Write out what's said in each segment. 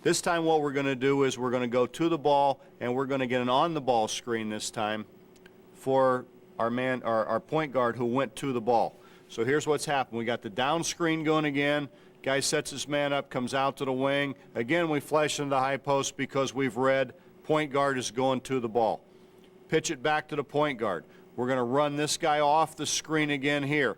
This time what we're going to do is we're going to go to the ball, and we're going to get an on-the-ball screen this time for our point guard who went to the ball. So here's what's happened. We got the down screen going again. Guy sets his man up, comes out to the wing. Again, we flash into the high post because we've read point guard is going to the ball. Pitch it back to the point guard. We're going to run this guy off the screen again here.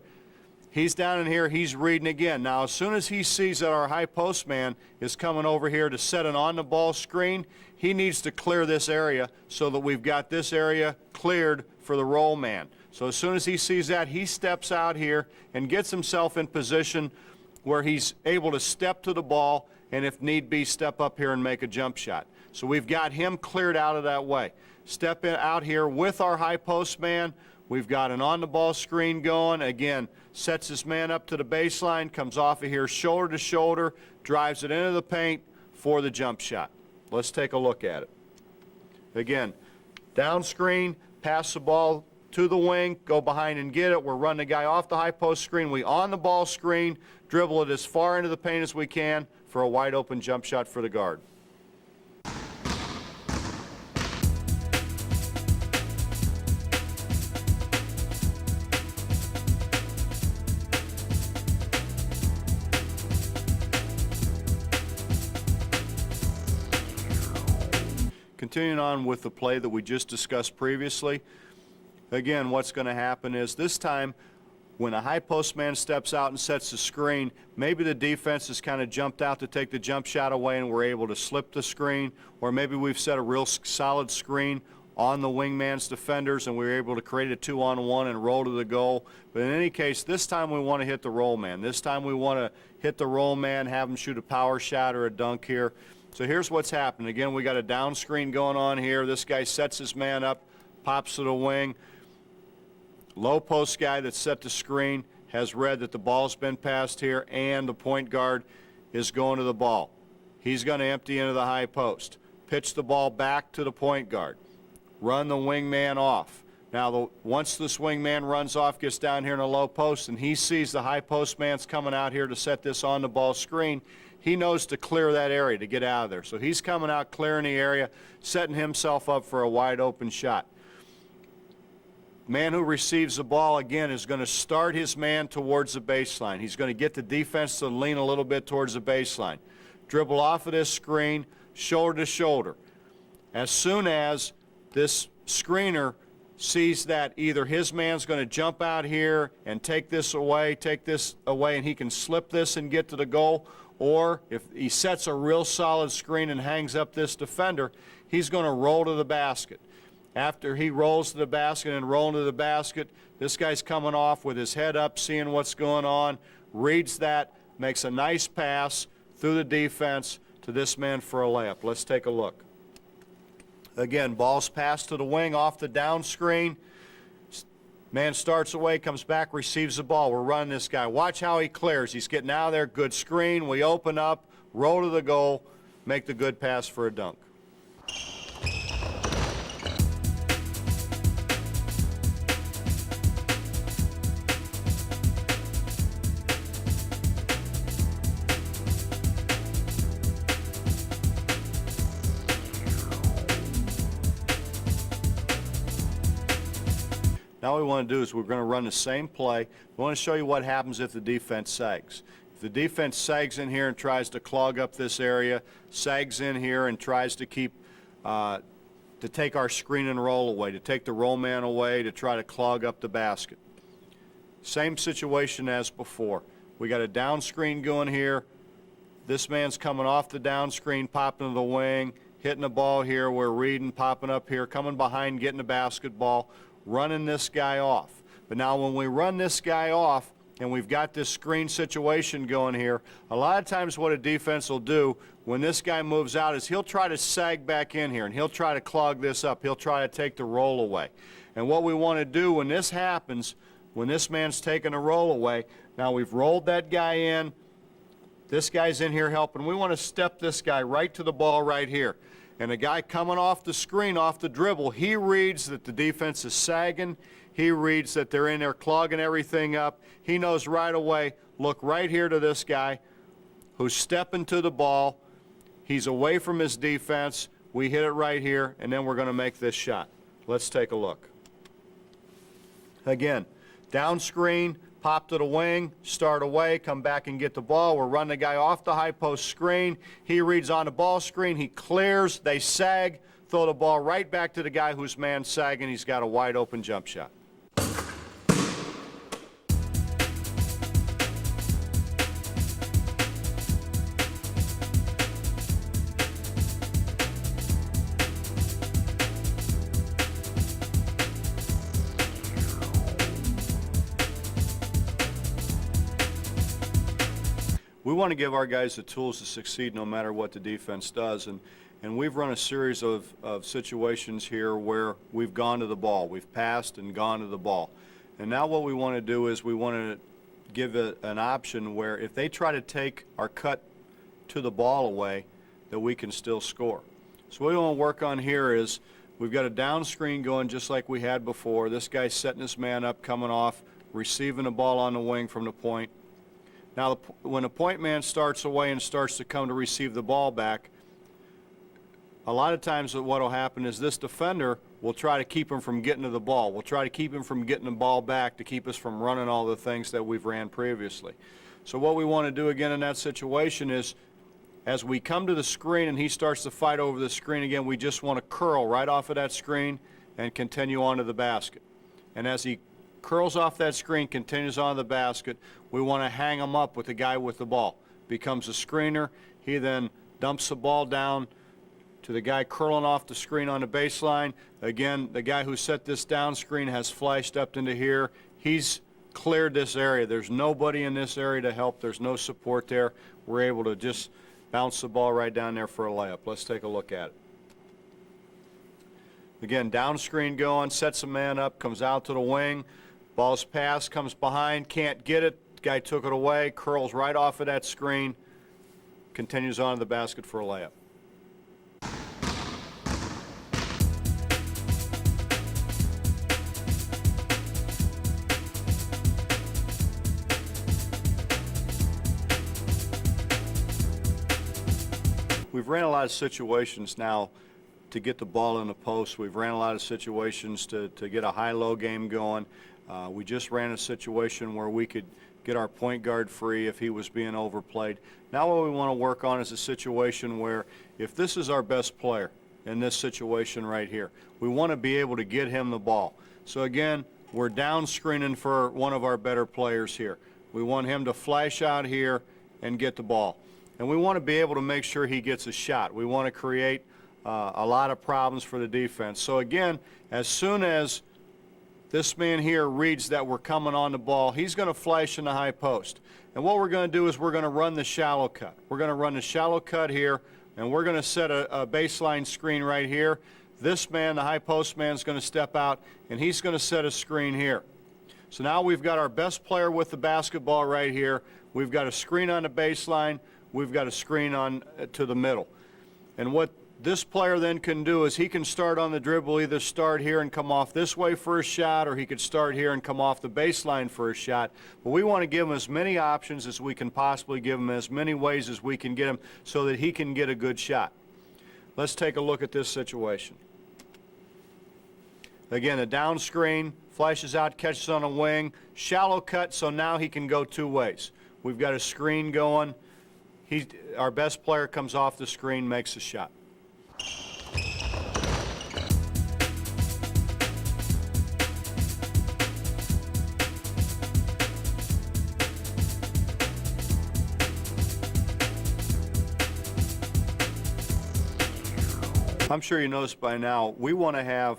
He's down in here, he's reading again. Now, as soon as he sees that our high post man is coming over here to set an on-the-ball screen, he needs to clear this area so that we've got this area cleared for the roll man. So as soon as he sees that, he steps out here and gets himself in position where he's able to step to the ball and, if need be, step up here and make a jump shot. So we've got him cleared out of that way. Step in out here with our high post man. We've got an on-the-ball screen going. Again, sets his man up to the baseline, comes off of here shoulder to shoulder, drives it into the paint for the jump shot. Let's take a look at it. Again, down screen, pass the ball to the wing, go behind and get it. We're running the guy off the high post screen. We on the ball screen, dribble it as far into the paint as we can for a wide open jump shot for the guard. Continuing on with the play that we just discussed previously, again, what's going to happen is this time when a high post man steps out and sets the screen, maybe the defense has kind of jumped out to take the jump shot away and we're able to slip the screen, or maybe we've set a real solid screen on the wingman's defenders and we were able to create a 2-on-1 and roll to the goal. But in any case, this time we want to hit the roll man. This time we want to hit the roll man, have him shoot a power shot or a dunk here. So here's what's happening. Again, we got a down screen going on here. This guy sets his man up, pops to the wing. Low post guy that set the screen has read that the ball's been passed here and the point guard is going to the ball. He's going to empty into the high post. Pitch the ball back to the point guard. Run the wingman off. Now, once this wingman runs off, gets down here in the low post, and he sees the high post man's coming out here to set this on the ball screen, he knows to clear that area, to get out of there. So he's coming out, clearing the area, setting himself up for a wide open shot. Man who receives the ball, again, is going to start his man towards the baseline. He's going to get the defense to lean a little bit towards the baseline. Dribble off of this screen, shoulder to shoulder. As soon as this screener sees that either his man's going to jump out here and take this away, and he can slip this and get to the goal, or if he sets a real solid screen and hangs up this defender, he's going to roll to the basket. After he rolls to the basket and rolling to the basket, this guy's coming off with his head up, seeing what's going on, reads that, makes a nice pass through the defense to this man for a layup. Let's take a look. Again, ball's passed to the wing off the down screen. Man starts away, comes back, receives the ball. We're running this guy. Watch how he clears. He's getting out of there. Good screen. We open up, roll to the goal, make the good pass for a dunk. Now what we want to do is we're going to run the same play. We want to show you what happens if the defense sags. If the defense sags in here and tries to clog up this area, sags in here and tries to keep, to take our screen and roll away, to take the roll man away, to try to clog up the basket. Same situation as before. We got a down screen going here. This man's coming off the down screen, popping to the wing, hitting the ball here. We're reading, popping up here, coming behind, getting the basketball, running this guy off. But now when we run this guy off and we've got this screen situation going here, a lot of times what a defense will do when this guy moves out is he'll try to sag back in here and he'll try to clog this up. He'll try to take the roll away. And what we want to do when this happens, when this man's taking a roll away, now we've rolled that guy in, this guy's in here helping. We want to step this guy right to the ball right here. And the guy coming off the screen, off the dribble, he reads that the defense is sagging. He reads that they're in there clogging everything up. He knows right away, look right here to this guy who's stepping to the ball. He's away from his defense. We hit it right here, and then we're going to make this shot. Let's take a look. Again, down screen, pop to the wing, start away, come back and get the ball. We're running the guy off the high post screen. He reads on the ball screen. He clears. They sag. Throw the ball right back to the guy whose man's sagging. He's got a wide open jump shot. We want to give our guys the tools to succeed no matter what the defense does. And we've run a series of situations here where we've gone to the ball. We've passed and gone to the ball. And now what we want to do is we want to give an option where if they try to take our cut to the ball away, that we can still score. So what we want to work on here is we've got a down screen going just like we had before. This guy's setting this man up, coming off, receiving the ball on the wing from the point. Now, when a point man starts away and starts to come to receive the ball back, a lot of times what will happen is this defender will try to keep him from getting to the ball. We'll try to keep him from getting the ball back to keep us from running all the things that we've ran previously. So what we want to do again in that situation is as we come to the screen and he starts to fight over the screen again, we just want to curl right off of that screen and continue on to the basket. And as he curls off that screen, continues on the basket, we want to hang him up with the guy with the ball. Becomes a screener. He then dumps the ball down to the guy curling off the screen on the baseline. Again, the guy who set this down screen has flashed up into here. He's cleared this area. There's nobody in this area to help. There's no support there. We're able to just bounce the ball right down there for a layup. Let's take a look at it. Again, down screen going, sets a man up, comes out to the wing. Ball's passed, comes behind, can't get it. Guy took it away, curls right off of that screen, continues on to the basket for a layup. We've ran a lot of situations now to get the ball in the post. We've ran a lot of situations to get a high-low game going. We just ran a situation where we could get our point guard free if he was being overplayed. Now what we want to work on is a situation where if this is our best player in this situation right here, we want to be able to get him the ball. So again, we're down screening for one of our better players here. We want him to flash out here and get the ball. And we want to be able to make sure he gets a shot. We want to create a lot of problems for the defense. So again, as soon as this man here reads that we're coming on the ball, he's going to flash in the high post. And what we're going to do is we're going to run the shallow cut. We're going to run the shallow cut here, and we're going to set a baseline screen right here. This man, the high post man, is going to step out, and he's going to set a screen here. So now we've got our best player with the basketball right here. We've got a screen on the baseline. We've got a screen on to the middle. And what this player then can do is he can start on the dribble, either start here and come off this way for a shot, or he could start here and come off the baseline for a shot. But we want to give him as many options as we can possibly give him, as many ways as we can get him so that he can get a good shot. Let's take a look at this situation. Again, a down screen, flashes out, catches on a wing, shallow cut, so now he can go two ways. We've got a screen going. Our best player comes off the screen, makes a shot. I'm sure you noticed by now, we want to have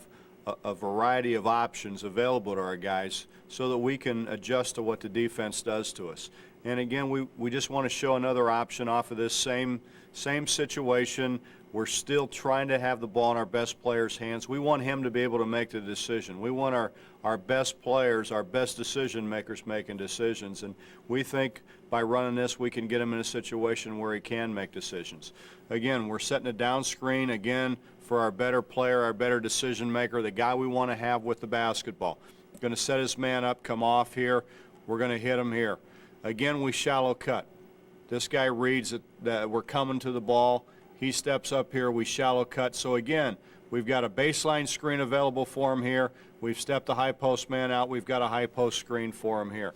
a variety of options available to our guys so that we can adjust to what the defense does to us. And again, we just want to show another option off of this same situation. We're still trying to have the ball in our best player's hands. We want him to be able to make the decision. We want our best players, our best decision makers making decisions. And we think by running this, we can get him in a situation where he can make decisions. Again, we're setting a down screen, again, for our better player, our better decision maker, the guy we want to have with the basketball. Going to set his man up, come off here. We're going to hit him here. Again, we shallow cut. This guy reads that we're coming to the ball. He steps up here, we shallow cut. So again, we've got a baseline screen available for him here. We've stepped the high post man out. We've got a high post screen for him here.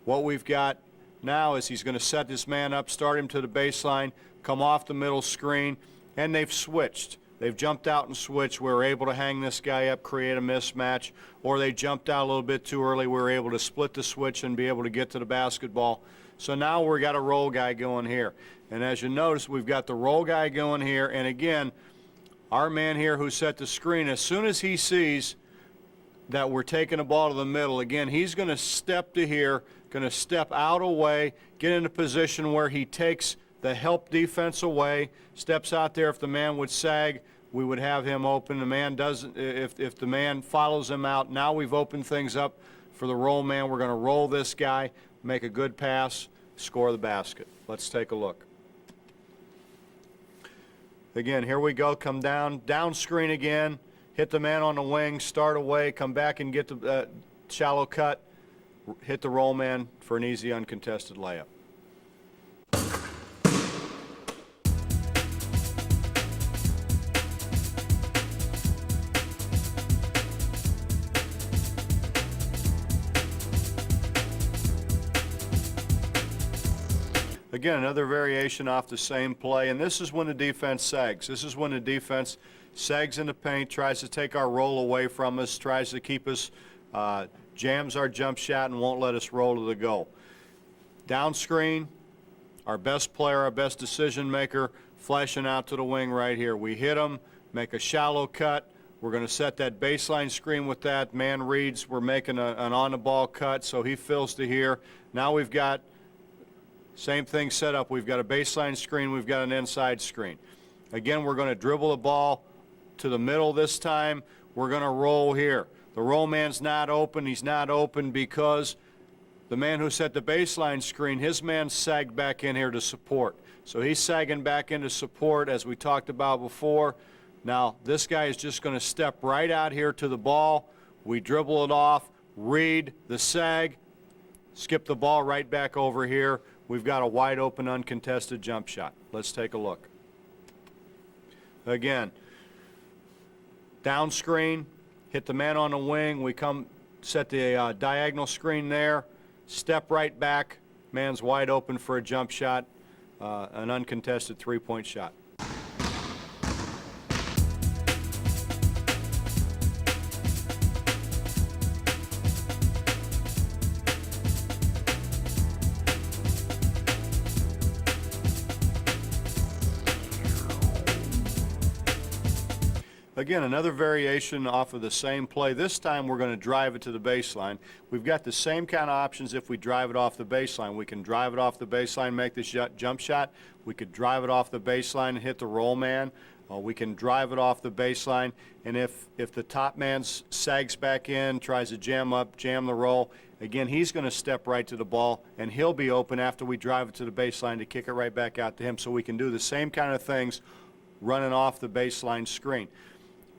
What we've got now is he's going to set this man up, start him to the baseline, come off the middle screen, and they've switched. They've jumped out and switched. We were able to hang this guy up, create a mismatch, or they jumped out a little bit too early. We were able to split the switch and be able to get to the basketball. So now we've got a roll guy going here. And as you notice, we've got the roll guy going here. And again, our man here who set the screen, as soon as he sees that we're taking the ball to the middle, again, he's going to step to here, going to step out away, get in a position where he takes the help defense away, steps out there. If the man would sag, we would have him open. The man doesn't, if the man follows him out, now we've opened things up for the roll man. We're going to roll this guy, make a good pass, score the basket. Let's take a look. Again, here we go, come down screen again, hit the man on the wing, start away, come back and get the shallow cut, hit the roll man for an easy uncontested layup. Again, another variation off the same play, and this is when the defense sags. This is when the defense sags in the paint, tries to take our roll away from us, tries to keep us, jams our jump shot and won't let us roll to the goal. Down screen, our best player, our best decision maker, flashing out to the wing right here. We hit him, make a shallow cut. We're going to set that baseline screen with that. Man reads, we're making an on-the-ball cut, so he fills to here. Now we've got same thing set up. We've got a baseline screen. We've got an inside screen. Again, we're going to dribble the ball to the middle this time. We're going to roll here. The roll man's not open. He's not open because the man who set the baseline screen, his man sagged back in here to support. So he's sagging back into support as we talked about before. Now this guy is just going to step right out here to the ball. We dribble it off, read the sag, skip the ball right back over here. We've got a wide open uncontested jump shot. Let's take a look. Again, down screen, hit the man on the wing. We come set the diagonal screen there, step right back. Man's wide open for a jump shot, an uncontested three-point shot. Again, another variation off of the same play. This time we're going to drive it to the baseline. We've got the same kind of options if we drive it off the baseline. We can drive it off the baseline, make this jump shot. We could drive it off the baseline and hit the roll man. We can drive it off the baseline, and if the top man sags back in, tries to jam the roll, again, he's going to step right to the ball, and he'll be open after we drive it to the baseline to kick it right back out to him. So we can do the same kind of things running off the baseline screen.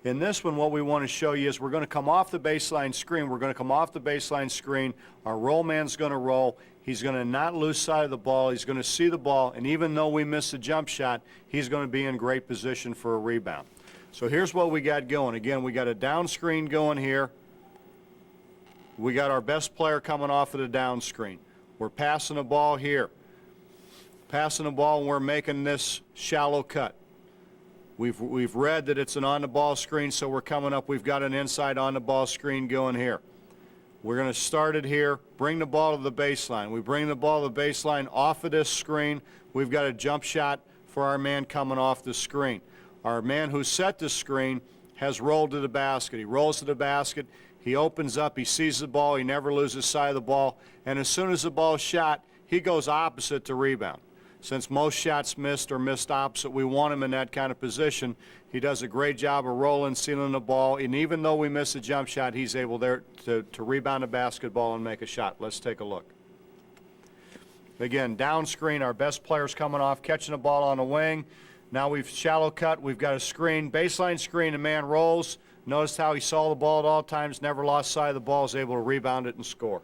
In this one, what we want to show you is we're going to come off the baseline screen. We're going to come off the baseline screen. Our roll man's going to roll. He's going to not lose sight of the ball. He's going to see the ball, and even though we miss a jump shot, he's going to be in great position for a rebound. So here's what we got going. Again, we got a down screen going here. We got our best player coming off of the down screen. We're passing the ball here. Passing the ball, and we're making this shallow cut. We've read that it's an on-the-ball screen, so we're coming up. We've got an inside on-the-ball screen going here. We're going to start it here, bring the ball to the baseline. We bring the ball to the baseline off of this screen. We've got a jump shot for our man coming off the screen. Our man who set the screen has rolled to the basket. He rolls to the basket. He opens up. He sees the ball. He never loses sight of the ball. And as soon as the ball's shot, he goes opposite to rebound. Since most shots missed or missed opposite, we want him in that kind of position. He does a great job of rolling, sealing the ball, and even though we miss a jump shot, he's able there to rebound a basketball and make a shot. Let's take a look. Again, down screen, our best player's coming off, catching the ball on the wing. Now we've shallow cut, we've got a screen, baseline screen, the man rolls. Notice how he saw the ball at all times, never lost sight of the ball, is able to rebound it and score.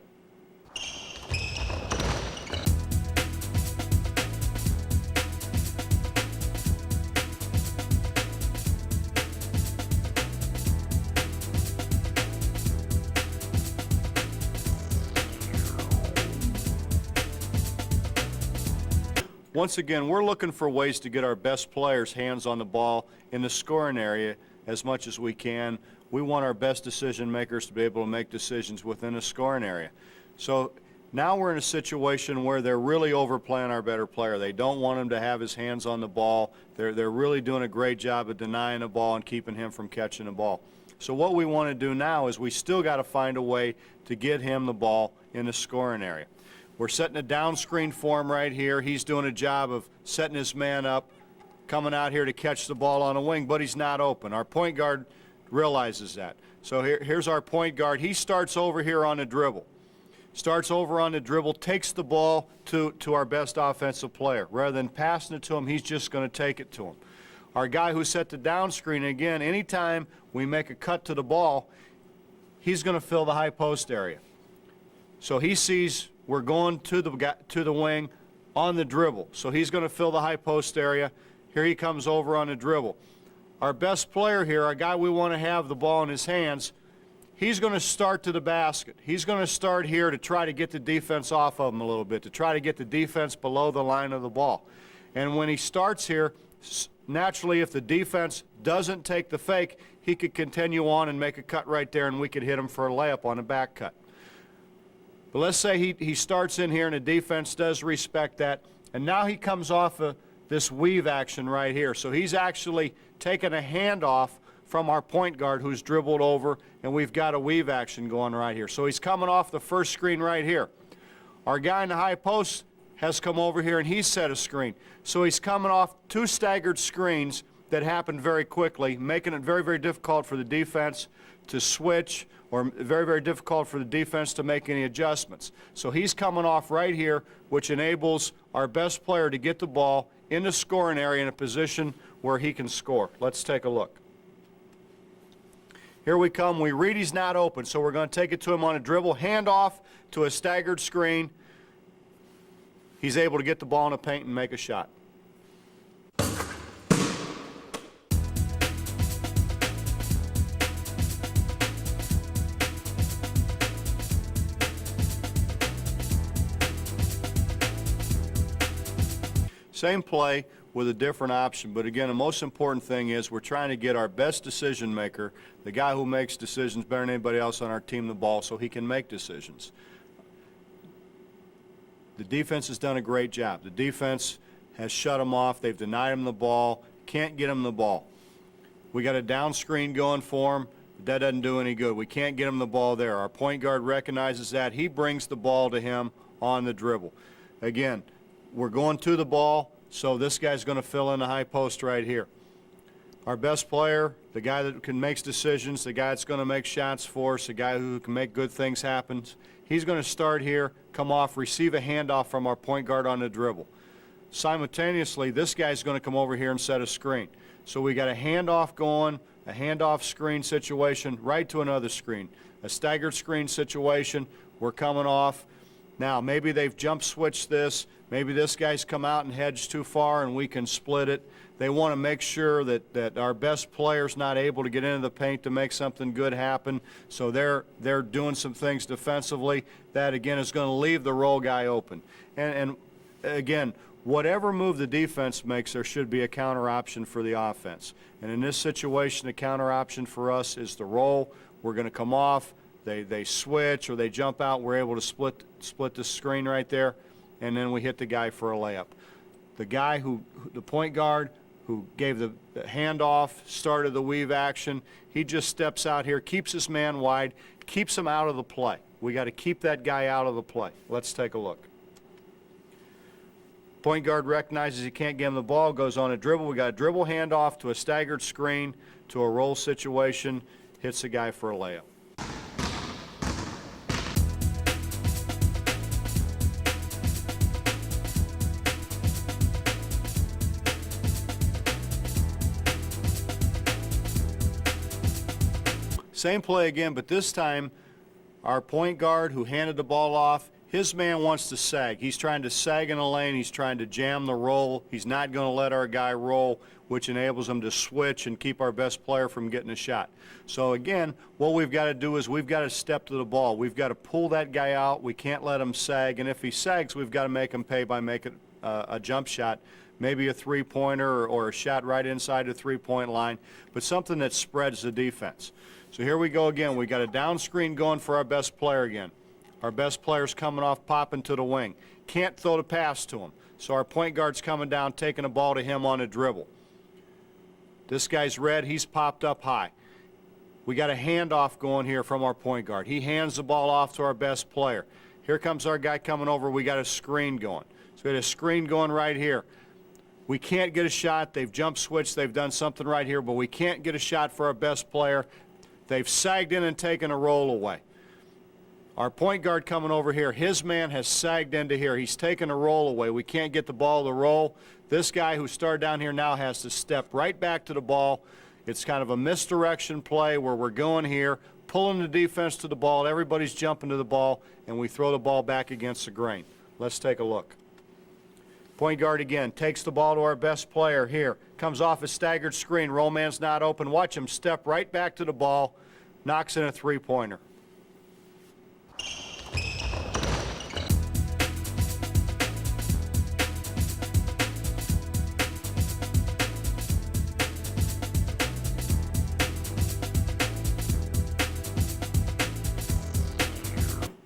once again, we're looking for ways to get our best players' hands on the ball in the scoring area as much as we can. We want our best decision makers to be able to make decisions within a scoring area. So now we're in a situation where they're really overplaying our better player. They don't want him to have his hands on the ball. They're really doing a great job of denying the ball and keeping him from catching the ball. So what we want to do now is we still got to find a way to get him the ball in the scoring area. We're setting a down screen for him right here. He's doing a job of setting his man up, coming out here to catch the ball on a wing, but he's not open. Our point guard realizes that. So here's our point guard. He starts over here on the dribble. Starts over on the dribble, takes the ball to our best offensive player. Rather than passing it to him, he's just going to take it to him. Our guy who set the down screen, again, anytime we make a cut to the ball, he's going to fill the high post area. So he sees we're going to the wing on the dribble. So he's going to fill the high post area. Here he comes over on the dribble. Our best player here, our guy we want to have the ball in his hands, he's going to start to the basket. He's going to start here to try to get the defense off of him a little bit, to try to get the defense below the line of the ball. And when he starts here, naturally, if the defense doesn't take the fake, he could continue on and make a cut right there, and we could hit him for a layup on a back cut. But let's say he starts in here and the defense does respect that, and now he comes off of this weave action right here. So he's actually taken a handoff from our point guard who's dribbled over, and we've got a weave action going right here. So he's coming off the first screen right here. Our guy in the high post has come over here and he's set a screen. So he's coming off two staggered screens that happened very quickly, making it very, very difficult for the defense to switch, or very, very difficult for the defense to make any adjustments. So he's coming off right here, which enables our best player to get the ball in the scoring area in a position where he can score. Let's take a look. Here we come. We read he's not open, so we're going to take it to him on a dribble, hand off to a staggered screen. He's able to get the ball in the paint and make a shot. Same play with a different option, but again, the most important thing is we're trying to get our best decision maker, the guy who makes decisions better than anybody else on our team, the ball so he can make decisions. The defense has done a great job. The defense has shut him off. They've denied him the ball, can't get him the ball. We got a down screen going for him. That doesn't do any good. We can't get him the ball there. Our point guard recognizes that. He brings the ball to him on the dribble. Again, we're going to the ball, so this guy's going to fill in the high post right here. Our best player, the guy that can make decisions, the guy that's going to make shots for us, the guy who can make good things happen, he's going to start here, come off, receive a handoff from our point guard on the dribble. Simultaneously, this guy's going to come over here and set a screen. So we got a handoff going, a handoff screen situation, right to another screen. A staggered screen situation, we're coming off. Now, maybe they've jump switched this. Maybe this guy's come out and hedged too far and we can split it. They want to make sure that our best player's not able to get into the paint to make something good happen. So they're doing some things defensively that, again, is going to leave the roll guy open. And again, whatever move the defense makes, there should be a counter option for the offense. And in this situation, the counter option for us is the roll. We're going to come off. They switch or they jump out. We're able to split the screen right there, and then we hit the guy for a layup. The guy the point guard who gave the handoff, started the weave action, he just steps out here, keeps his man wide, keeps him out of the play. We got to keep that guy out of the play. Let's take a look. Point guard recognizes he can't get him the ball, goes on a dribble. We got a dribble handoff to a staggered screen to a roll situation, hits the guy for a layup. Same play again, but this time our point guard who handed the ball off, his man wants to sag. He's trying to sag in the lane. He's trying to jam the roll. He's not going to let our guy roll, which enables him to switch and keep our best player from getting a shot. So again, what we've got to do is we've got to step to the ball. We've got to pull that guy out. We can't let him sag, and if he sags, we've got to make him pay by a jump shot, maybe a three-pointer or a shot right inside the three-point line, but something that spreads the defense. So here we go again. We got a down screen going for our best player again. Our best player's coming off, popping to the wing. Can't throw the pass to him. So our point guard's coming down, taking the ball to him on a dribble. This guy's red. He's popped up high. We got a handoff going here from our point guard. He hands the ball off to our best player. Here comes our guy coming over. We got a screen going. So we got a screen going right here. We can't get a shot. They've jump switched. They've done something right here, but we can't get a shot for our best player. They've sagged in and taken a roll away. Our point guard coming over here, his man has sagged into here. He's taken a roll away. We can't get the ball to roll. This guy who started down here now has to step right back to the ball. It's kind of a misdirection play where we're going here, pulling the defense to the ball. Everybody's jumping to the ball, and we throw the ball back against the grain. Let's take a look. Point guard again takes the ball to our best player here. Comes off a staggered screen. Roll man's not open. Watch him step right back to the ball. Knocks in a three-pointer.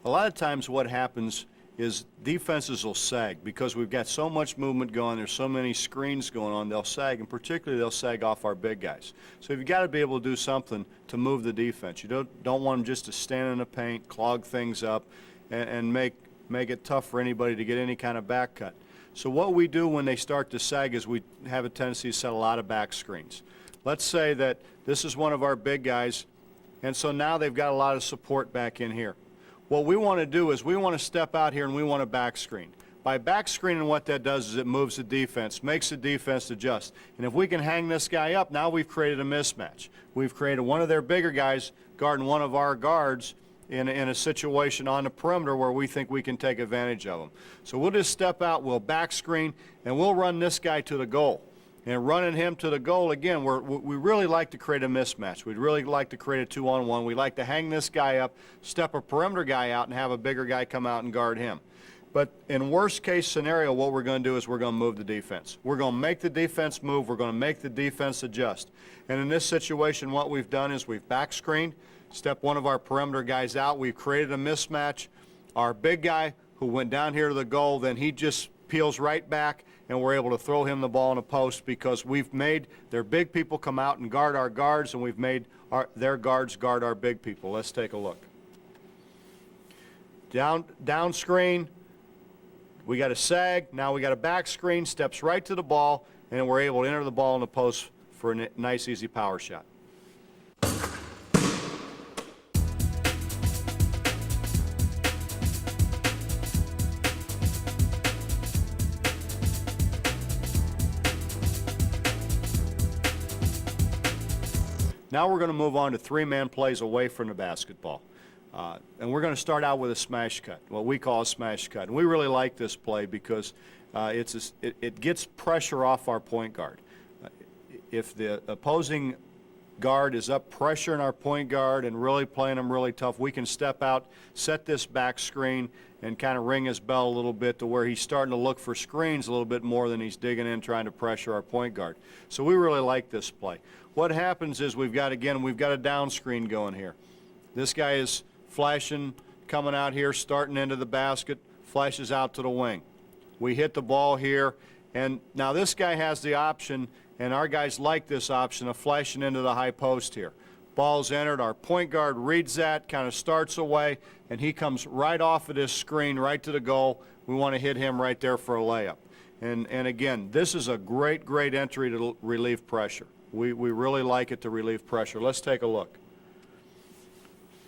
A lot of times what happens is defenses will sag because we've got so much movement going, there's so many screens going on, they'll sag, and particularly they'll sag off our big guys. So you've got to be able to do something to move the defense. You don't want them just to stand in the paint, clog things up, and make it tough for anybody to get any kind of back cut. So what we do when they start to sag is we have a tendency to set a lot of back screens. Let's say that this is one of our big guys, and so now they've got a lot of support back in here. What we want to do is we want to step out here and we want to back screen. By back screening, what that does is it moves the defense, makes the defense adjust. And if we can hang this guy up, now we've created a mismatch. We've created one of their bigger guys guarding one of our guards in a situation on the perimeter where we think we can take advantage of them. So we'll just step out, we'll back screen, and we'll run this guy to the goal. And running him to the goal, again, we really like to create a mismatch. We'd really like to create a two-on-one. We like to hang this guy up, step a perimeter guy out, and have a bigger guy come out and guard him. But in worst-case scenario, what we're going to do is we're going to move the defense. We're going to make the defense move. We're going to make the defense adjust. And in this situation, what we've done is we've back screened, stepped one of our perimeter guys out. We've created a mismatch. Our big guy who went down here to the goal, then he just peels right back, and we're able to throw him the ball in a post because we've made their big people come out and guard our guards, and we've made their guards guard our big people. Let's take a look. Down screen, we got a sag, now we got a back screen, steps right to the ball, and we're able to enter the ball in the post for a nice, easy power shot. Now we're going to move on to three-man plays away from the basketball. And we're going to start out with a smash cut, what we call a smash cut. And we really like this play because it gets pressure off our point guard. If the opposing guard is up pressuring our point guard and really playing him really tough, we can step out, set this back screen, and kind of ring his bell a little bit to where he's starting to look for screens a little bit more than he's digging in trying to pressure our point guard. So we really like this play. What happens is we've got a down screen going here. This guy is flashing, coming out here, starting into the basket, flashes out to the wing. We hit the ball here, and now this guy has the option, and our guys like this option of flashing into the high post here. Ball's entered. Our point guard reads that, kind of starts away, and he comes right off of this screen, right to the goal. We want to hit him right there for a layup. And again, this is a great, great entry to relieve pressure. We really like it to relieve pressure. Let's take a look.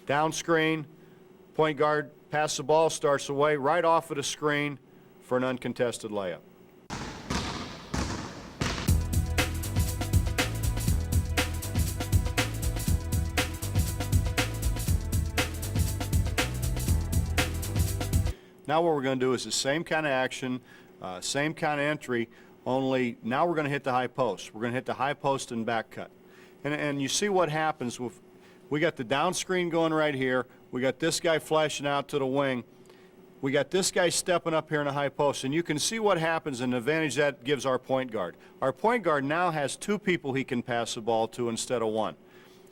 Down screen, point guard passes the ball, starts away, right off of the screen for an uncontested layup. Now what we're going to do is the same kind of action, same kind of entry, only now we're going to hit the high post. We're going to hit the high post and back cut. And you see what happens with, we got the down screen going right here. We got this guy flashing out to the wing. we got this guy stepping up here in the high post, and you can see what happens and the advantage that gives our point guard. Our point guard now has two people he can pass the ball to instead of one.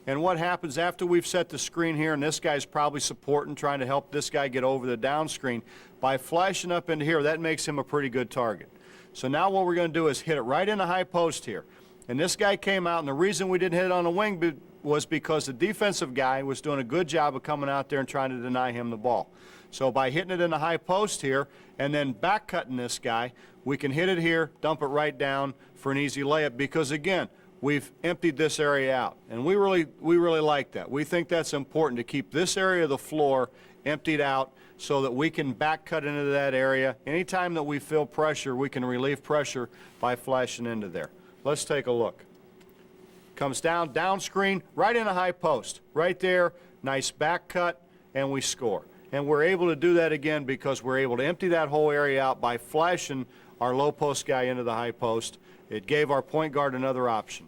And what happens after we've set the screen here, and this guy's probably supporting, trying to help this guy get over the down screen, by flashing up into here, that makes him a pretty good target. So now what we're going to do is hit it right in the high post here. And this guy came out, and the reason we didn't hit it on the wing was because the defensive guy was doing a good job of coming out there and trying to deny him the ball. So by hitting it in the high post here and then back cutting this guy, we can hit it here, dump it right down for an easy layup because, again, we've emptied this area out. And we really like that. We think that's important to keep this area of the floor emptied out so that we can back cut into that area. Anytime that we feel pressure, we can relieve pressure by flashing into there. Let's take a look. Comes down screen, right in the high post. Right there, nice back cut, and we score. And we're able to do that again because we're able to empty that whole area out by flashing our low post guy into the high post. It gave our point guard another option.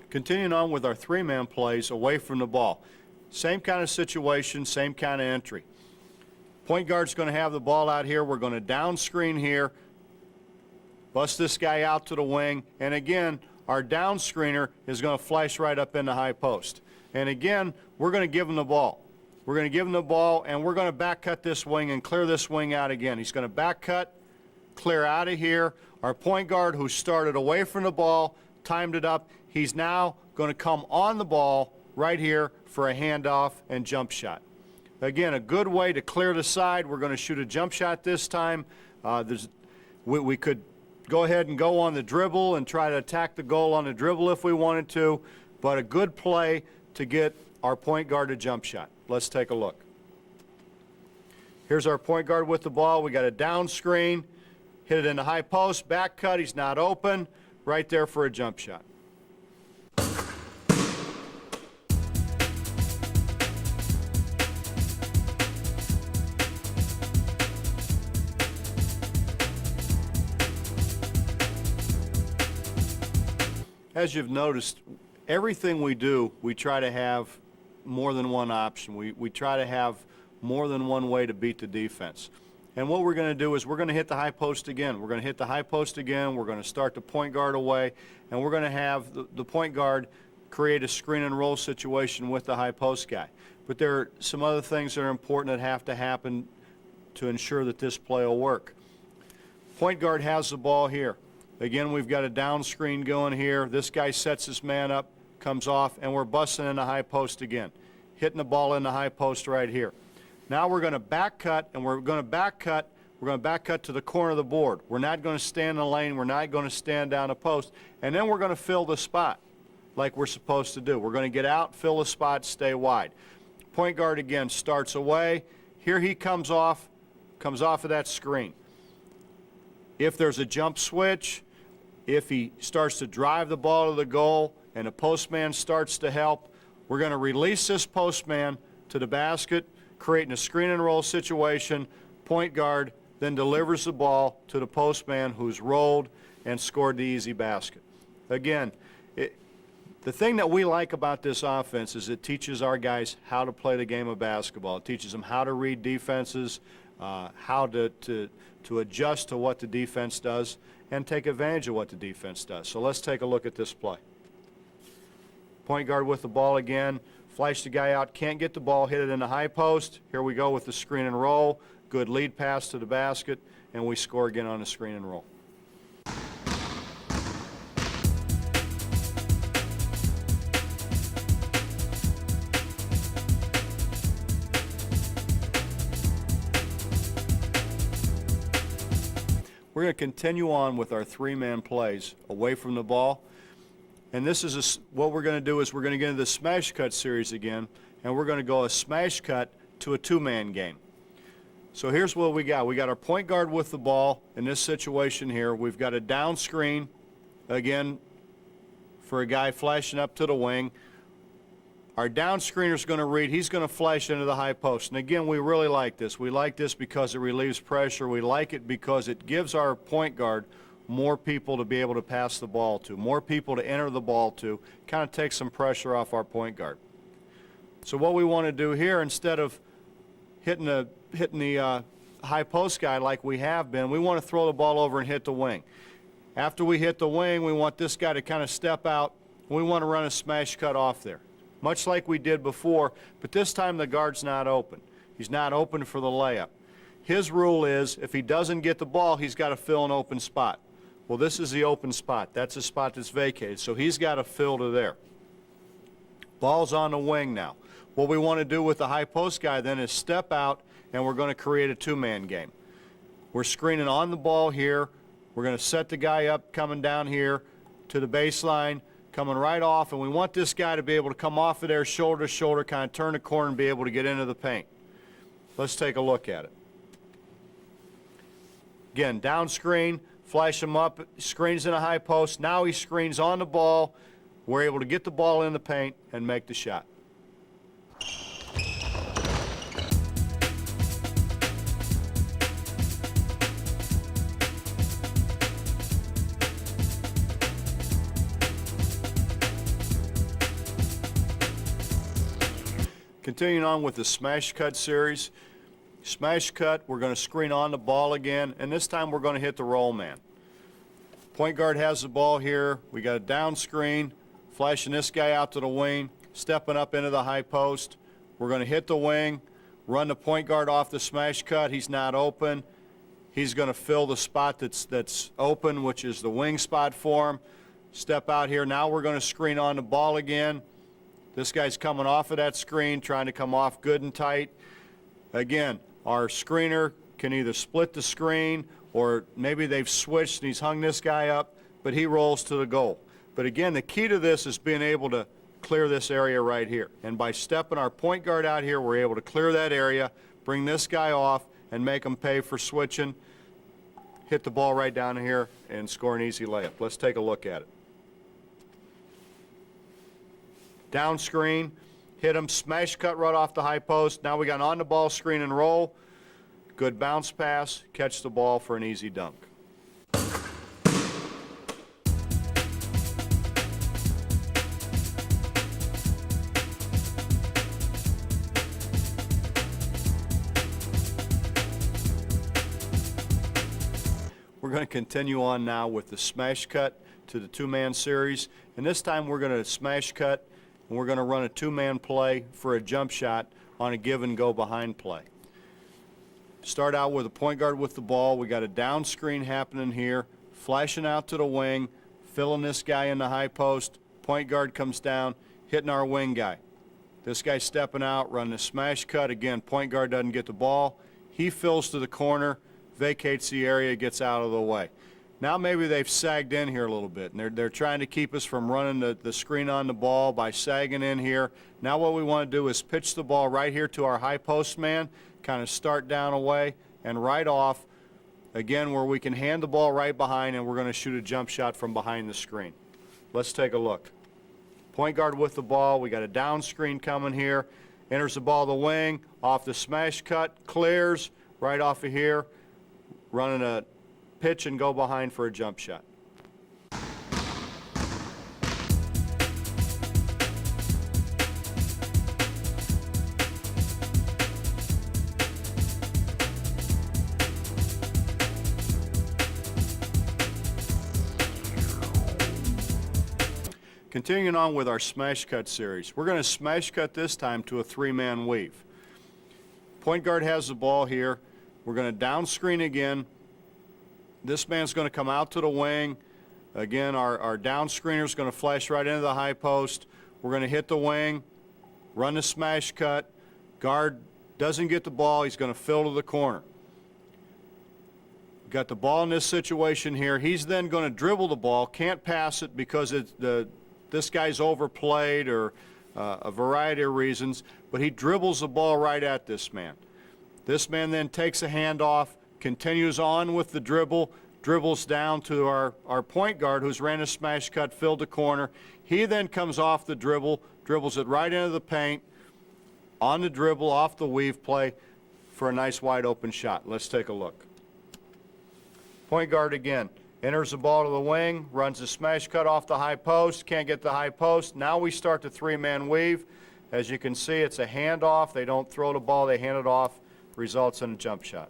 Continuing on with our three-man plays away from the ball. Same kind of situation, same kind of entry. Point guard's going to have the ball out here. We're going to down screen here, bust this guy out to the wing, and again, our down screener is going to flash right up in the high post. And again, we're going to give him the ball. We're going to give him the ball, and we're going to back cut this wing and clear this wing out again. He's going to back cut, clear out of here. Our point guard, who started away from the ball, timed it up. He's now going to come on the ball right here for a handoff and jump shot. Again, a good way to clear the side. We're going to shoot a jump shot this time. We could go ahead and go on the dribble and try to attack the goal on the dribble if we wanted to, but a good play to get our point guard a jump shot. Let's take a look. Here's our point guard with the ball. We got a down screen, hit it in the high post, back cut. He's not open, right there for a jump shot. As you've noticed, everything we do, we try to have more than one option. We try to have more than one way to beat the defense. And what we're going to do is we're going to hit the high post again. We're going to hit the high post again. We're going to start the point guard away, and we're going to have the point guard create a screen and roll situation with the high post guy. But there are some other things that are important that have to happen to ensure that this play will work. Point guard has the ball here. Again, we've got a down screen going here. This guy sets his man up, comes off, and we're busting in the high post again. Hitting the ball in the high post right here. Now we're going to back cut, and we're going to back cut to the corner of the board. We're not going to stand in the lane. We're not going to stand down a post. And then we're going to fill the spot like we're supposed to do. We're going to get out, fill the spot, stay wide. Point guard again starts away. Here he comes off of that screen. If there's a jump switch, if he starts to drive the ball to the goal and the postman starts to help, we're going to release this postman to the basket, creating a screen and roll situation. Point guard then delivers the ball to the postman who's rolled and scored the easy basket. Again, the thing that we like about this offense is it teaches our guys how to play the game of basketball. It teaches them how to read defenses, how to adjust to what the defense does, and take advantage of what the defense does. So let's take a look at this play. Point guard with the ball again, flash the guy out, can't get the ball, hit it in the high post. Here we go with the screen and roll. Good lead pass to the basket, and we score again on the screen and roll. We're going to continue on with our three-man plays away from the ball. And this is what we're going to do is we're going to get into the smash cut series again, and we're going to go a smash cut to a two-man game. So here's what we got. We got our point guard with the ball in this situation here. We've got a down screen, again, for a guy flashing up to the wing. Our down screener's going to read. He's going to flash into the high post. And again, we really like this. We like this because it relieves pressure. We like it because it gives our point guard more people to be able to pass the ball to, more people to enter the ball to, kind of take some pressure off our point guard. So what we want to do here, instead of hitting the high post guy like we have been, we want to throw the ball over and hit the wing. After we hit the wing, we want this guy to kind of step out. We want to run a smash cut off there, much like we did before, but this time the guard's not open. He's not open for the layup. His rule is if he doesn't get the ball, he's got to fill an open spot. Well, this is the open spot. That's a spot that's vacated, so he's got to fill to there. Ball's on the wing now. What we want to do with the high post guy then is step out, and we're going to create a two-man game. We're screening on the ball here. We're going to set the guy up coming down here to the baseline, coming right off, and we want this guy to be able to come off of there shoulder to shoulder, kind of turn the corner and be able to get into the paint. Let's take a look at it. Again, down screen, flash him up, screens in a high post. Now he screens on the ball. We're able to get the ball in the paint and make the shot. Continuing on with the smash cut series. Smash cut, we're going to screen on the ball again, and this time we're going to hit the roll man. Point guard has the ball here. We got a down screen, flashing this guy out to the wing, stepping up into the high post. We're going to hit the wing, run the point guard off the smash cut. He's not open. He's going to fill the spot that's open, which is the wing spot for him. Step out here. Now we're going to screen on the ball again. This guy's coming off of that screen, trying to come off good and tight. Again, our screener can either split the screen or maybe they've switched and he's hung this guy up, but he rolls to the goal. But again, the key to this is being able to clear this area right here. And by stepping our point guard out here, we're able to clear that area, bring this guy off, and make him pay for switching, hit the ball right down here, and score an easy layup. Let's take a look at it. Down screen, hit him, smash cut right off the high post. Now we got an on-the-ball screen and roll. Good bounce pass, catch the ball for an easy dunk. We're going to continue on now with the smash cut to the two-man series. And this time we're going to smash cut and we're going to run a two-man play for a jump shot on a give and go behind play. Start out with a point guard with the ball. We got a down screen happening here, flashing out to the wing, filling this guy in the high post. Point guard comes down, hitting our wing guy. This guy's stepping out, running a smash cut. Again, point guard doesn't get the ball. He fills to the corner, vacates the area, gets out of the way. Now maybe they've sagged in here a little bit, and they're trying to keep us from running the screen on the ball by sagging in here. Now what we want to do is pitch the ball right here to our high post man, kind of start down away and right off, again, where we can hand the ball right behind, and we're going to shoot a jump shot from behind the screen. Let's take a look. Point guard with the ball. We got a down screen coming here. Enters the ball the wing, off the smash cut, clears right off of here, running a pitch and go behind for a jump shot. Continuing on with our smash cut series, we're going to smash cut this time to a three-man weave. Point guard has the ball here. We're going to down screen again. This man's going to come out to the wing. Again, our down screener is going to flash right into the high post. We're going to hit the wing, run the smash cut. Guard doesn't get the ball. He's going to fill to the corner. Got the ball in this situation here. He's then going to dribble the ball, can't pass it because this guy's overplayed or a variety of reasons, but he dribbles the ball right at this man. This man then takes a handoff, continues on with the dribble, dribbles down to our point guard who's ran a smash cut, filled the corner. He then comes off the dribble, dribbles it right into the paint, on the dribble, off the weave play for a nice wide open shot. Let's take a look. Point guard again Enters the ball to the wing, runs a smash cut off the high post, can't get the high post. Now we start the three-man weave. As you can see, it's a handoff. They don't throw the ball, they hand it off, results in a jump shot.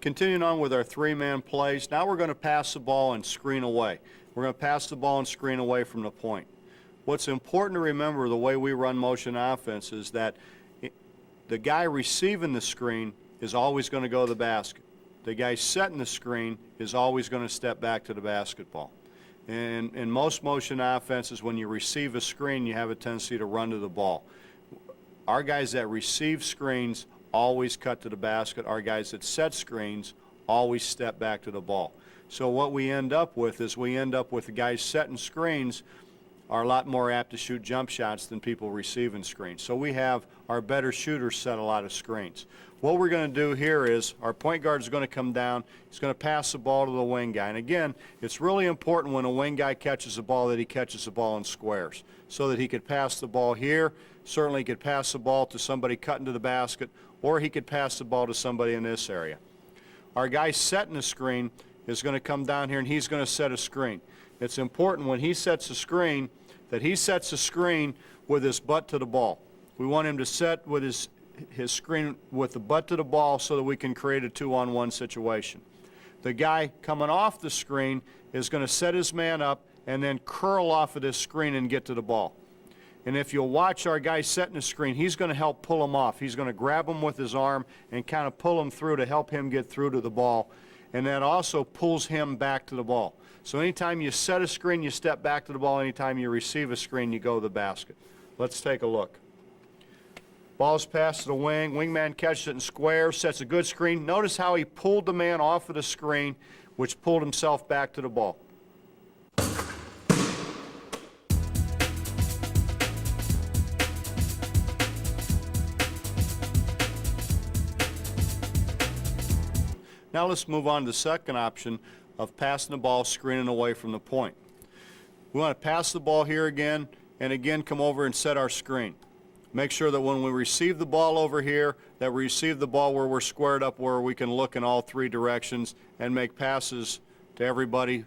Continuing on with our three-man plays, now we're going to pass the ball and screen away. We're going to pass the ball and screen away from the point. What's important to remember the way we run motion offense is that the guy receiving the screen is always going to go to the basket. The guy setting the screen is always going to step back to the basketball. And in most motion offenses, when you receive a screen, you have a tendency to run to the ball. Our guys that receive screens always cut to the basket. Our guys that set screens always step back to the ball. So what we end up with is the guys setting screens are a lot more apt to shoot jump shots than people receiving screens. So we have our better shooters set a lot of screens. What we're going to do here is our point guard is going to come down. He's going to pass the ball to the wing guy. And again, it's really important when a wing guy catches the ball that he catches the ball in squares so that he could pass the ball here. Certainly he could pass the ball to somebody cutting to the basket, or he could pass the ball to somebody in this area. Our guy setting the screen is going to come down here and he's going to set a screen. It's important when he sets a screen that he sets a screen with his butt to the ball. We want him to set with his screen with the butt to the ball so that we can create a two-on-one situation. The guy coming off the screen is going to set his man up and then curl off of this screen and get to the ball. And if you'll watch our guy setting the screen, he's going to help pull him off. He's going to grab him with his arm and kind of pull him through to help him get through to the ball. And that also pulls him back to the ball. So anytime you set a screen, you step back to the ball. Anytime you receive a screen, you go to the basket. Let's take a look. Ball's passed to the wing. Wingman catches it in square, sets a good screen. Notice how he pulled the man off of the screen, which pulled himself back to the ball. Now let's move on to the second option of passing the ball, screening away from the point. We want to pass the ball here again, and again come over and set our screen. Make sure that when we receive the ball over here, that we receive the ball where we're squared up, where we can look in all three directions and make passes to everybody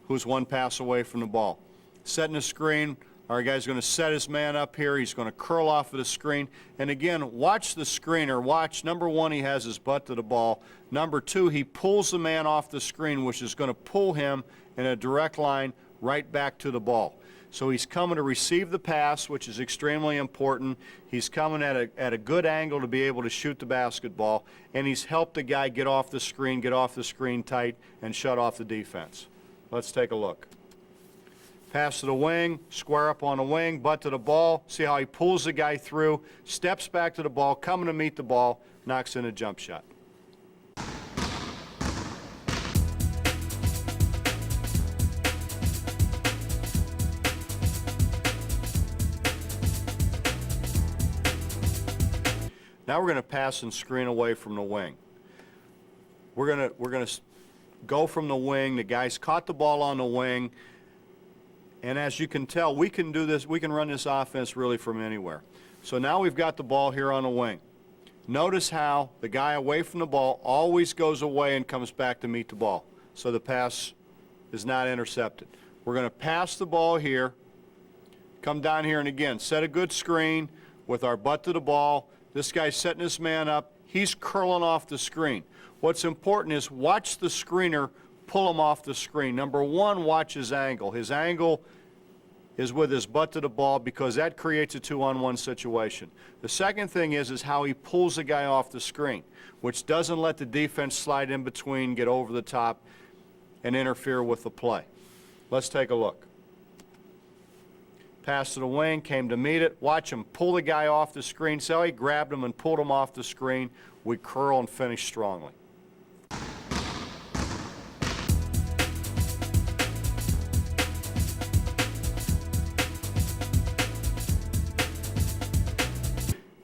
who's one pass away from the ball. Setting the screen, our guy's going to set his man up here. He's going to curl off of the screen. And again, watch the screener. Watch, number one, he has his butt to the ball. Number two, he pulls the man off the screen, which is going to pull him in a direct line right back to the ball. So he's coming to receive the pass, which is extremely important. He's coming at a good angle to be able to shoot the basketball. And he's helped the guy get off the screen tight, and shut off the defense. Let's take a look. Pass to the wing, square up on the wing, butt to the ball. See how he pulls the guy through, steps back to the ball, coming to meet the ball, knocks in a jump shot. Now we're going to pass and screen away from the wing. We're going to go from the wing. The guy's caught the ball on the wing. And as you can tell, we can do this, we can run this offense really from anywhere. So now we've got the ball here on the wing. Notice how the guy away from the ball always goes away and comes back to meet the ball. So the pass is not intercepted. We're going to pass the ball here, come down here and again, set a good screen with our butt to the ball. This guy's setting his man up. He's curling off the screen. What's important is watch the screener pull him off the screen. Number one, watch his angle. His angle is with his butt to the ball because that creates a two-on-one situation. The second thing is how he pulls the guy off the screen, which doesn't let the defense slide in between, get over the top, and interfere with the play. Let's take a look. Pass to the wing, came to meet it. Watch him pull the guy off the screen. So he grabbed him and pulled him off the screen. We curl and finish strongly.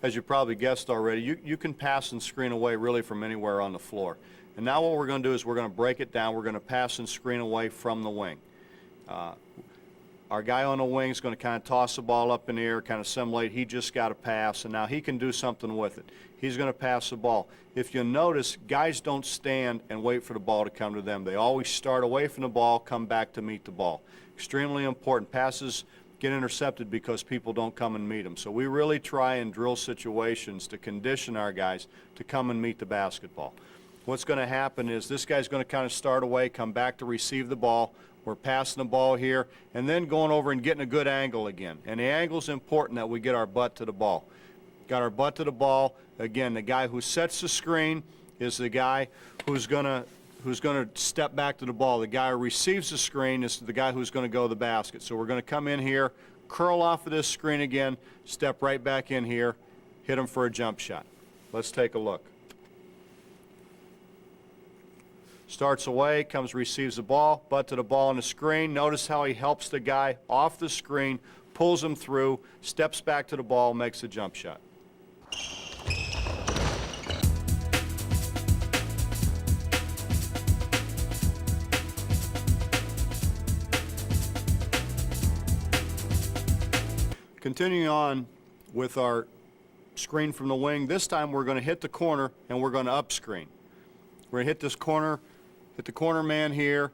As you probably guessed already, you can pass and screen away really from anywhere on the floor. And now what we're going to do is we're going to break it down. We're going to pass and screen away from the wing. Our guy on the wing is going to kind of toss the ball up in the air, kind of simulate he just got a pass, and now he can do something with it. He's going to pass the ball. If you notice, guys don't stand and wait for the ball to come to them. They always start away from the ball, come back to meet the ball. Extremely important. Passes get intercepted because people don't come and meet them. So we really try and drill situations to condition our guys to come and meet the basketball. What's going to happen is this guy's going to kind of start away, come back to receive the ball. We're passing the ball here, and then going over and getting a good angle again. And the angle's important that we get our butt to the ball. Got our butt to the ball. Again, the guy who sets the screen is the guy who's going to step back to the ball. The guy who receives the screen is the guy who's going to go to the basket. So we're going to come in here, curl off of this screen again, step right back in here, hit him for a jump shot. Let's take a look. Starts away, comes, receives the ball, butt to the ball on the screen. Notice how he helps the guy off the screen, pulls him through, steps back to the ball, makes a jump shot. Continuing on with our screen from the wing, this time we're going to hit the corner and we're going to up screen. We're going to hit this corner, hit the corner man here.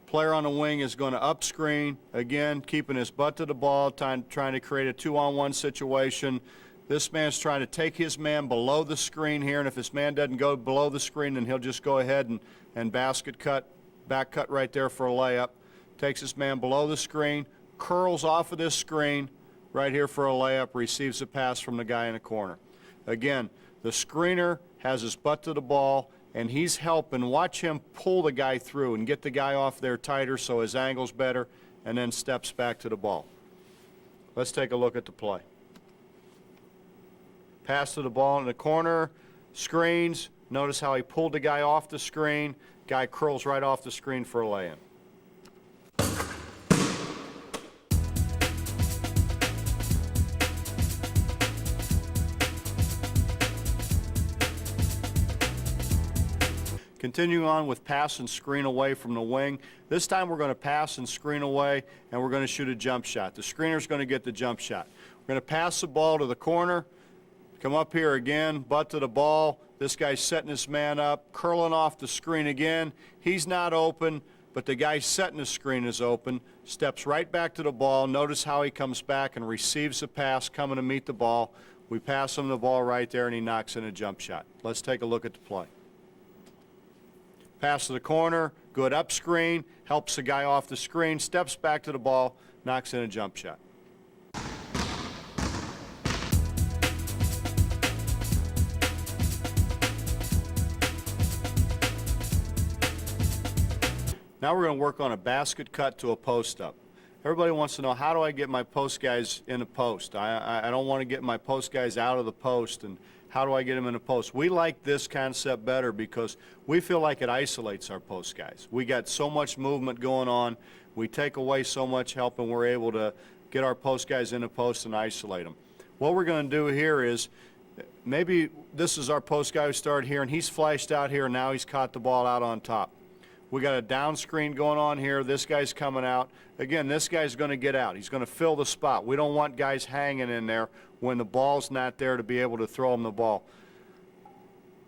Player on the wing is going to up screen, again, keeping his butt to the ball, trying to create a 2-on-1 situation. This man's trying to take his man below the screen here, and if his man doesn't go below the screen, then he'll just go ahead and basket cut, back cut right there for a layup. Takes his man below the screen, curls off of this screen right here for a layup, receives a pass from the guy in the corner. Again, the screener has his butt to the ball, and he's helping. Watch him pull the guy through and get the guy off there tighter so his angle's better, and then steps back to the ball. Let's take a look at the play. Pass to the ball in the corner, screens. Notice how he pulled the guy off the screen. Guy curls right off the screen for a lay-in. Continuing on with pass and screen away from the wing. This time we're going to pass and screen away, and we're going to shoot a jump shot. The screener's going to get the jump shot. We're going to pass the ball to the corner, come up here again, butt to the ball. This guy's setting his man up, curling off the screen again. He's not open, but the guy setting the screen is open. Steps right back to the ball. Notice how he comes back and receives the pass, coming to meet the ball. We pass him the ball right there, and he knocks in a jump shot. Let's take a look at the play. Pass to the corner, good up screen, helps the guy off the screen, steps back to the ball, knocks in a jump shot. Now we're going to work on a basket cut to a post up. Everybody wants to know, how do I get my post guys in the post? I don't want to get my post guys out of the post, and how do I get them in the post? We like this concept better because we feel like it isolates our post guys. We got so much movement going on. We take away so much help, and we're able to get our post guys in the post and isolate them. What we're going to do here is, maybe this is our post guy who started here, and he's flashed out here, and now he's caught the ball out on top. We got a down screen going on here. This guy's coming out. Again, this guy's going to get out. He's going to fill the spot. We don't want guys hanging in there when the ball's not there to be able to throw them the ball.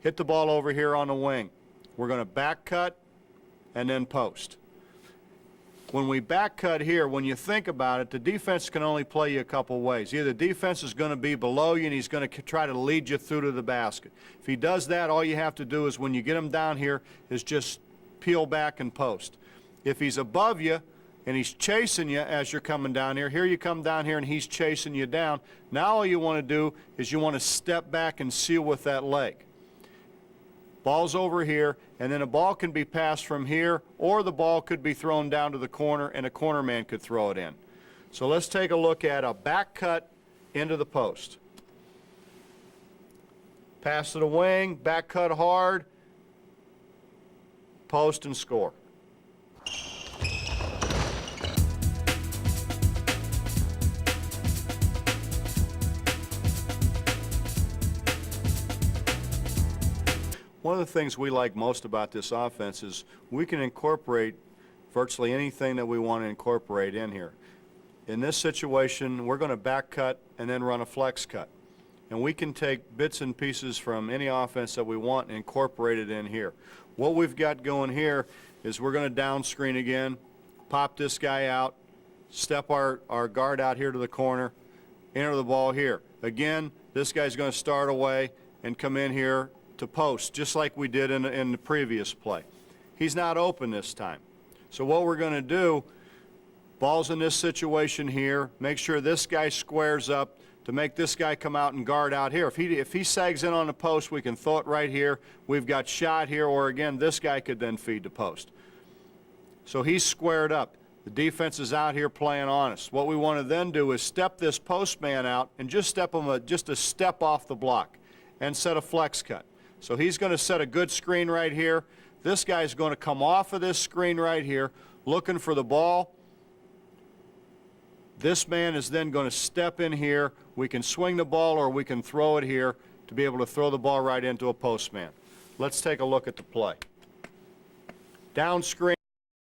Hit the ball over here on the wing. We're going to back cut and then post. When we back cut here, when you think about it, the defense can only play you a couple ways. Either the defense is going to be below you and he's going to try to lead you through to the basket. If he does that, all you have to do is, when you get him down here, is just peel back and post. If he's above you and he's chasing you as you're coming down here you come down here and he's chasing you down. Now all you want to do is you want to step back and seal with that leg. Ball's over here, and then a ball can be passed from here, or the ball could be thrown down to the corner and a corner man could throw it in. So let's take a look at a back cut into the post. Pass to the wing, back cut hard, post and score. One of the things we like most about this offense is we can incorporate virtually anything that we want to incorporate in here. In this situation, we're going to back cut and then run a flex cut. And we can take bits and pieces from any offense that we want and incorporate it in here. What we've got going here is we're going to down screen again, pop this guy out, step our guard out here to the corner, enter the ball here. Again, this guy's going to start away and come in here to post, just like we did in the previous play. He's not open this time. So what we're going to do, ball's in this situation here, make sure this guy squares up to make this guy come out and guard out here. If he sags in on the post, we can throw it right here. We've got shot here, or again, this guy could then feed the post. So he's squared up. The defense is out here playing honest. What we want to then do is step this post man out and just step him just a step off the block and set a flex cut. So he's going to set a good screen right here. This guy's going to come off of this screen right here, looking for the ball. This man is then going to step in here. We can swing the ball or we can throw it here to be able to throw the ball right into a post man. Let's take a look at the play. Down screen.